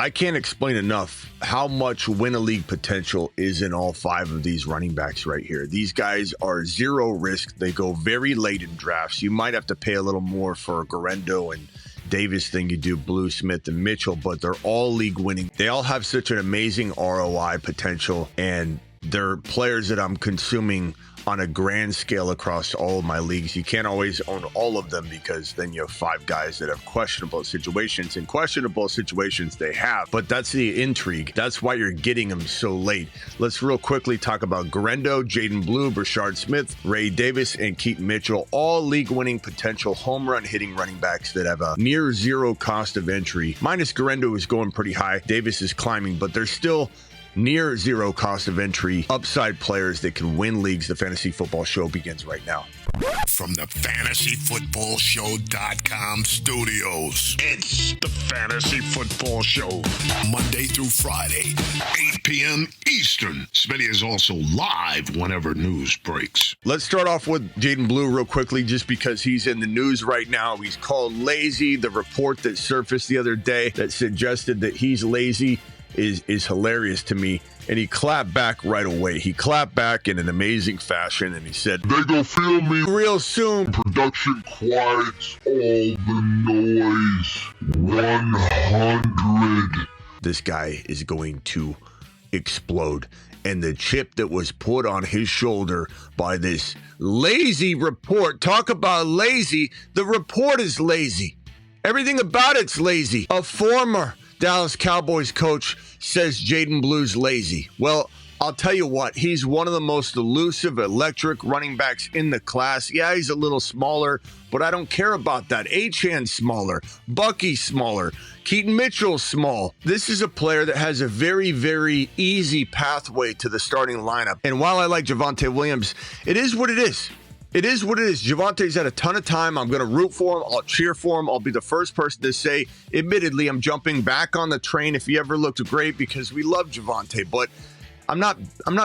I can't explain enough how much win-a-league potential is in all 5 of these running backs right here. These guys are zero risk. They go very late in drafts. You might have to pay a little more for Gerendo and Davis than you do Blue, Smith, and Mitchell, but they're all league winning. They all have such an amazing ROI potential, and they're players that I'm consuming on a grand scale across all of my leagues. You can't always own all of them because then you have 5 guys that have questionable situations, and questionable situations they have, but that's the intrigue. That's why you're getting them so late. Let's real quickly talk about Gerendo, Jaden Blue, Brashard Smith, Ray Davis, and Keaton Mitchell, all league winning potential home run hitting running backs that have a near zero cost of entry. Minus Gerendo is going pretty high. Davis is climbing, but they're still near zero cost of entry upside players that can win leagues. The Fantasy Football Show begins right now. From the FantasyFootballShow.com studios, it's the Fantasy Football Show. Monday through Friday, 8 p.m. Eastern. Smitty is also live whenever news breaks. Let's start off with Jaden Blue real quickly, just because he's in the news right now. He's called lazy. The report that surfaced the other day that suggested that he's lazy is hilarious to me, and he clapped back right away. He clapped back in an amazing fashion, and he said, "They gon' feel me real soon. Production quiets all the noise. 100." This guy is going to explode, and the chip that was put on his shoulder by this lazy report. Talk about lazy. The report is lazy. Everything about it's lazy. A former Dallas Cowboys coach says Jaden Blue's lazy. Well, I'll tell you what, he's one of the most elusive, electric running backs in the class. Yeah, he's a little smaller, but I don't care about that. Achan's smaller. Bucky's smaller. Keaton Mitchell's small. This is a player that has a very, very easy pathway to the starting lineup. And while I like Javonte Williams, it is what it is. It is what it is. Javonte's had a ton of time. I'm going to root for him. I'll cheer for him. I'll be the first person to say, admittedly, I'm jumping back on the train if he ever looked great because we love Javonte, but I'm not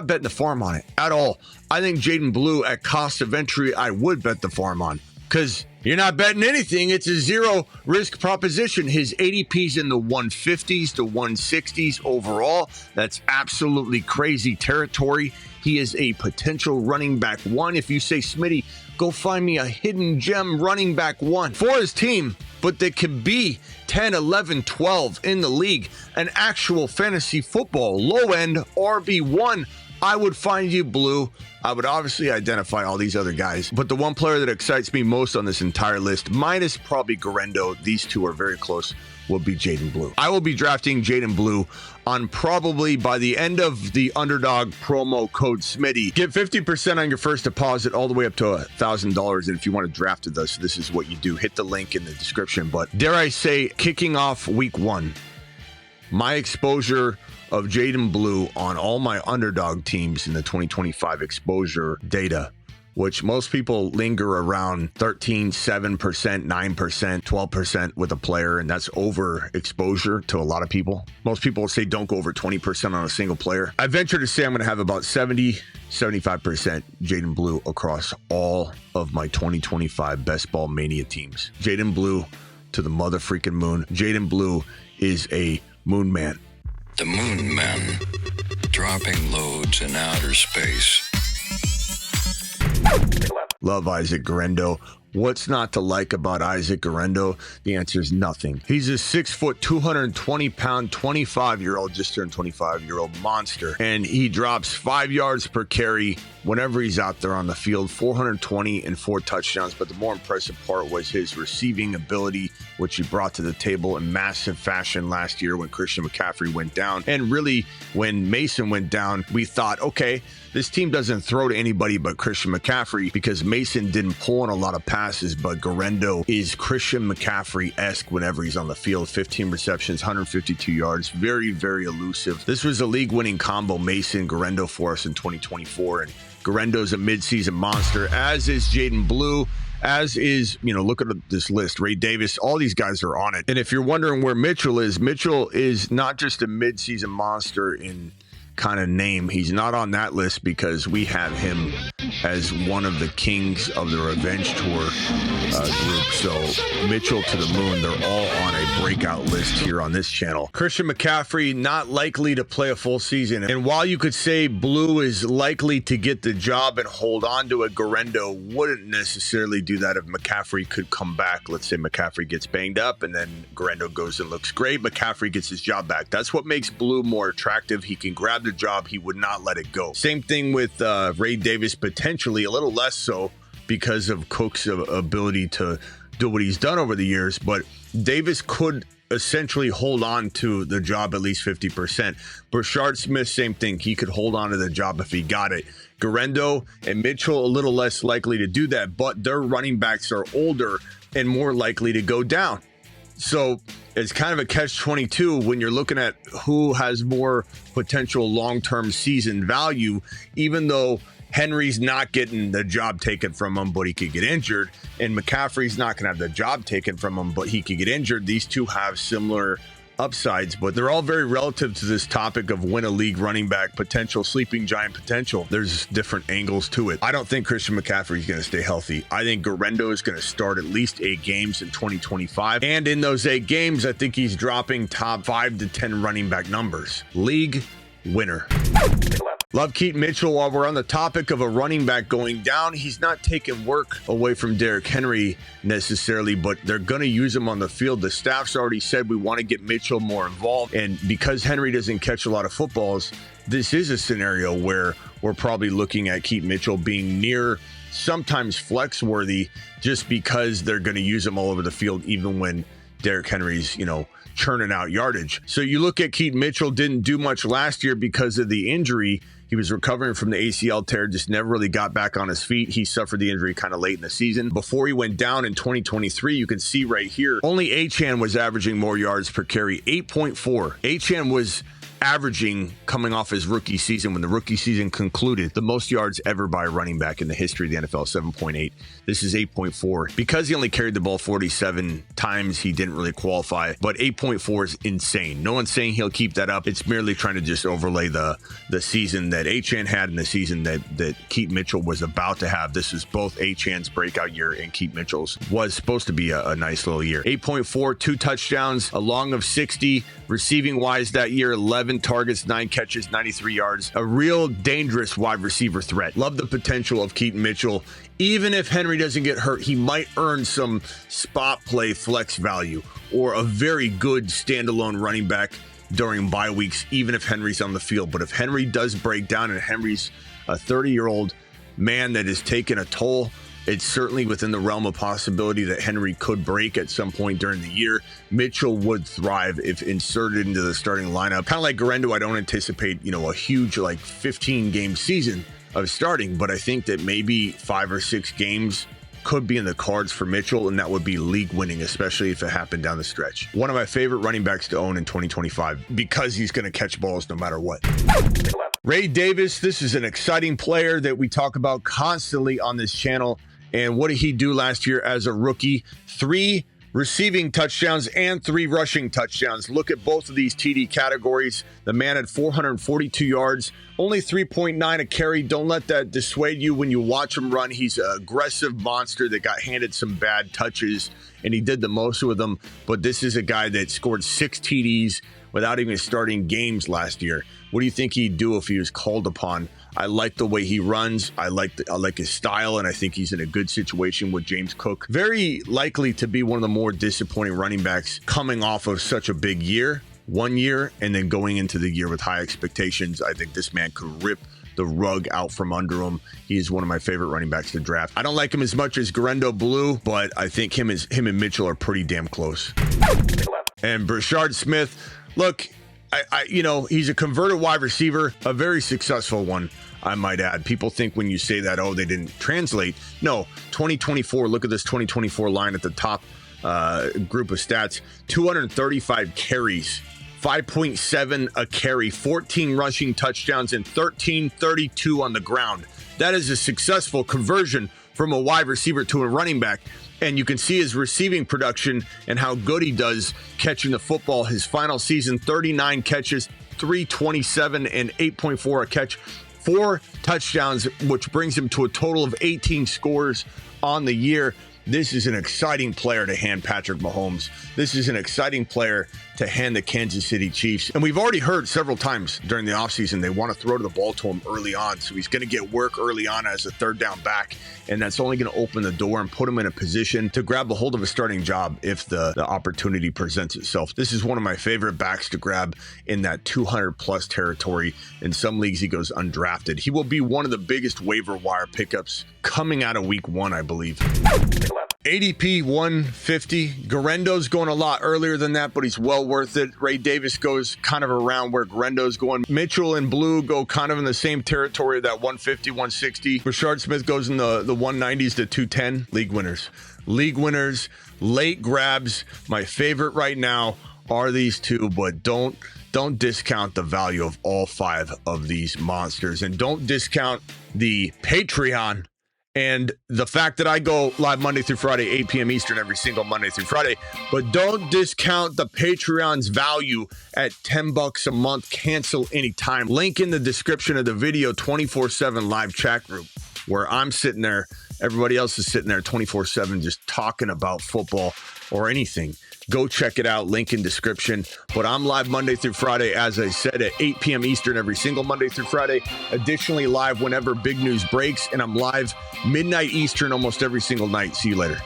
betting the farm on it at all. I think Jaden Blue at cost of entry, I would bet the farm on, because you're not betting anything. It's a zero risk proposition. His ADP's in the 150s to 160s overall. That's absolutely crazy territory. He is a potential running back 1. If you say, Smitty, go find me a hidden gem running back 1 for his team, but that can be 10, 11, 12 in the league, an actual fantasy football low-end RB1, I would find you Blue. I would obviously identify all these other guys, but the one player that excites me most on this entire list, minus probably Gerendo, these two are very close, will be Jaden Blue. I will be drafting Jaden Blue on probably by the end of the Underdog promo code Smitty. Get 50% on your first deposit all the way up to $1,000. And if you want to draft with us, this is what you do. Hit the link in the description. But dare I say, kicking off week 1, my exposure of Jaden Blue on all my Underdog teams in the 2025 exposure data, which most people linger around 13, 7%, 9%, 12% with a player, and that's over exposure to a lot of people. Most people will say don't go over 20% on a single player. I venture to say I'm going to have about 70, 75% Jaden Blue across all of my 2025 Best Ball Mania teams. Jaden Blue to the mother freaking moon. Jaden Blue is a moon man. The Moon Men, dropping loads in outer space. Love Isaac Gerendo. What's not to like about Isaac Gerendo? The answer is nothing. He's a 6 foot, 220 pound, 25-year-old, just turned 25-year-old monster. And he drops 5 yards per carry whenever he's out there on the field, 420 and 4 touchdowns. But the more impressive part was his receiving ability, which he brought to the table in massive fashion last year when Christian McCaffrey went down. And really, when Mason went down, we thought, okay, this team doesn't throw to anybody but Christian McCaffrey because Mason didn't pull in a lot of passes, but Gerendo is Christian McCaffrey-esque whenever he's on the field. 15 receptions, 152 yards, very, very elusive. This was a league-winning combo, Mason, Gerendo for us in 2024, and Gerendo's a midseason monster, as is Jaden Blue, as is, look at this list, Ray Davis, all these guys are on it. And if you're wondering where Mitchell is not just a midseason monster in kind of name. He's not on that list because we have him as one of the kings of the Revenge Tour group. So Mitchell to the moon. They're all on a breakout list here on this channel. Christian McCaffrey not likely to play a full season. And while you could say Blue is likely to get the job and hold on to it, Gerendo wouldn't necessarily do that if McCaffrey could come back. Let's say McCaffrey gets banged up and then Gerendo goes and looks great. McCaffrey gets his job back. That's what makes Blue more attractive. He can grab the job. He would not let it go. Same thing with Ray Davis, potentially a little less so because of Cook's ability to do what he's done over the years. But Davis could essentially hold on to the job at least 50%. Brashard Smith, same thing. He could hold on to the job if he got it. Gerendo and Mitchell a little less likely to do that, but their running backs are older and more likely to go down. So it's kind of a catch-22 when you're looking at who has more potential long-term season value, even though Henry's not getting the job taken from him, but he could get injured. And McCaffrey's not going to have the job taken from him, but he could get injured. These two have similar upsides, but they're all very relative to this topic of win a league running back potential, sleeping giant potential. There's different angles to it. I don't think Christian McCaffrey is going to stay healthy. I think Gerendo is going to start at least 8 games in 2025. And in those 8 games, I think he's dropping top 5 to 10 running back numbers. League winner. Love Keaton Mitchell. While we're on the topic of a running back going down, he's not taking work away from Derrick Henry necessarily, but they're going to use him on the field. The staff's already said we want to get Mitchell more involved. And because Henry doesn't catch a lot of footballs, this is a scenario where we're probably looking at Keaton Mitchell being near sometimes flex worthy just because they're going to use him all over the field, even when Derrick Henry's, churning out yardage. So you look at Keaton Mitchell, didn't do much last year because of the injury. He was recovering from the ACL tear, just never really got back on his feet. He suffered the injury kind of late in the season. Before he went down in 2023, you can see right here, only Achane was averaging more yards per carry, 8.4. Achane was averaging, coming off his rookie season, when the rookie season concluded, the most yards ever by a running back in the history of the NFL, 7.8. This is 8.4. Because he only carried the ball 47 times, he didn't really qualify, but 8.4 is insane. No one's saying he'll keep that up. It's merely trying to just overlay the season that Achane had and the season that Keaton Mitchell was about to have. This is both Achane's breakout year and Keaton Mitchell's was supposed to be a nice little year. 8.4, 2 touchdowns, a long of 60, receiving wise that year, 11 targets, 9 catches, 93 yards. A real dangerous wide receiver threat. Love the potential of Keaton Mitchell. Even if Henry doesn't get hurt, he might earn some spot play flex value or a very good standalone running back during bye weeks, even if Henry's on the field. But if Henry does break down and Henry's a 30-year-old man that has taken a toll, it's certainly within the realm of possibility that Henry could break at some point during the year. Mitchell would thrive if inserted into the starting lineup. Kind of like Gerendo, I don't anticipate, a huge 15-game season of starting, but I think that maybe 5 or 6 games could be in the cards for Mitchell, and that would be league winning, especially if it happened down the stretch. One of my favorite running backs to own in 2025 because he's going to catch balls no matter what. Ray Davis, this is an exciting player that we talk about constantly on this channel. And what did he do last year as a rookie? 3 receiving touchdowns and 3 rushing touchdowns. Look at both of these TD categories. The man had 442 yards, only 3.9 a carry. Don't let that dissuade you when you watch him run. He's an aggressive monster that got handed some bad touches, and he did the most with them. But this is a guy that scored 6 TDs without even starting games last year. What do you think he'd do if he was called upon? I like the way he runs. I like his style, and I think he's in a good situation with James Cook. Very likely to be one of the more disappointing running backs coming off of such a big year, 1 year, and then going into the year with high expectations. I think this man could rip the rug out from under him. He is one of my favorite running backs to draft. I don't like him as much as Gerendo Blue, but I think him and Mitchell are pretty damn close. And Brashard Smith, look, he's a converted wide receiver, a very successful one, I might add. People think when you say that, they didn't translate. No, 2024, look at this 2024 line at the top group of stats. 235 carries, 5.7 a carry, 14 rushing touchdowns, and 1332 on the ground. That is a successful conversion from a wide receiver to a running back. And you can see his receiving production and how good he does catching the football. His final season, 39 catches, 327 and 8.4 a catch, 4 touchdowns, which brings him to a total of 18 scores on the year. This is an exciting player to hand Patrick Mahomes. This is an exciting player to hand the Kansas City Chiefs. And we've already heard several times during the offseason they want to throw the ball to him early on. So he's going to get work early on as a third down back. And that's only going to open the door and put him in a position to grab a hold of a starting job if the opportunity presents itself. This is one of my favorite backs to grab in that 200-plus territory. In some leagues, he goes undrafted. He will be one of the biggest waiver wire pickups coming out of week 1, I believe. ADP 150. Gerendo's going a lot earlier than that, but he's well worth it. Ray Davis goes kind of around where Gerendo's going. Mitchell and Blue go kind of in the same territory of that 150, 160. Brashard Smith goes in the 190s to 210. League winners, late grabs. My favorite right now are these two, but don't discount the value of all 5 of these monsters, and don't discount the Patreon and the fact that I go live Monday through Friday, 8 p.m. Eastern every single Monday through Friday. But don't discount the Patreon's value at $10 a month. Cancel anytime. Link in the description of the video, 24/7 live chat group where I'm sitting there. Everybody else is sitting there 24/7 just talking about football or anything. Go check it out. Link in description. But I'm live Monday through Friday, as I said, at 8 p.m. Eastern every single Monday through Friday. Additionally, live whenever big news breaks. And I'm live midnight Eastern almost every single night. See you later.